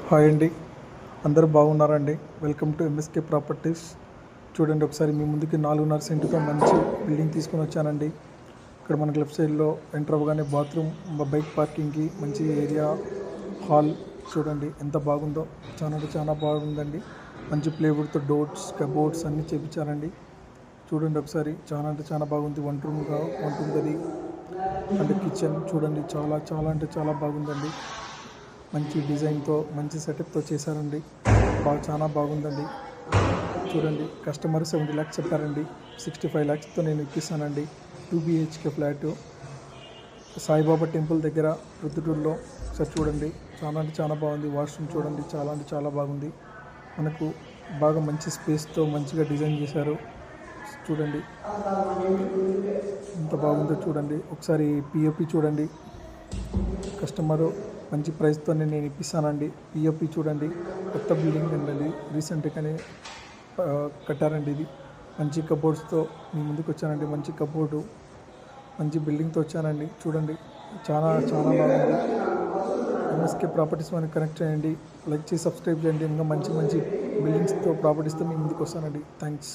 Hi అండి, అందరూ బాగున్నారండి. Welcome to MSK properties. చూడండి, ఒకసారి మీ ముందుకి 4.5 సెంటుతో మంచి బిల్డింగ్ తీసుకొని వచ్చానండి. ఇక్కడ మనకి లెఫ్ట్ సైడ్లో ఎంటర్ అవ్వగానే బాత్రూమ్, బైక్ పార్కింగ్కి మంచి ఏరియా, హాల్ చూడండి ఎంత బాగుందో. చాలా అంటే చాలా బాగుందండి. మంచి ప్లేవుడ్తో డోర్స్, కబోర్డ్స్ అన్నీ చేపించారండి. చూడండి ఒకసారి, చాలా అంటే చాలా బాగుంది. వన్ రూమ్ గది అంటే కిచెన్ చూడండి, చాలా చాలా అంటే చాలా బాగుందండి. మంచి డిజైన్తో, మంచి సెటప్తో చేశారండి. చాలా బాగుందండి. చూడండి, కస్టమర్ 70 lakhs చెప్పారండి. 65 lakhsతో నేను ఇప్పిస్తానండి. 2 BHK ఫ్లాటు, సాయిబాబా టెంపుల్ దగ్గర, రుద్దుటూరులో. ఒకసారి చూడండి, చాలా అంటే చాలా బాగుంది. వాష్రూమ్ చూడండి, చాలా అంటే చాలా బాగుంది. మనకు బాగా మంచి స్పేస్తో మంచిగా డిజైన్ చేశారు. చూడండి ఎంత బాగుందో చూడండి. ఒకసారి పిఓపి చూడండి. కస్టమరు మంచి ప్రైస్తో నేను ఇప్పిస్తానండి. పిఓపి చూడండి, కొత్త బిల్డింగ్ అండి, రీసెంట్గానే కట్టారండి. ఇది మంచి కబోర్డ్స్తో మీ ముందుకు వచ్చానండి. మంచి కబోర్డు, మంచి బిల్డింగ్తో వచ్చానండి. చూడండి, చాలా చాలా బాగుంది. ఎంఎస్కే ప్రాపర్టీస్ మనకి కనెక్ట్ చేయండి, లైక్ చేసి సబ్స్క్రైబ్ చేయండి. ఇంకా మంచి మంచి బిల్డింగ్స్తో, ప్రాపర్టీస్తో మీ ముందుకు వస్తానండి. థ్యాంక్స్.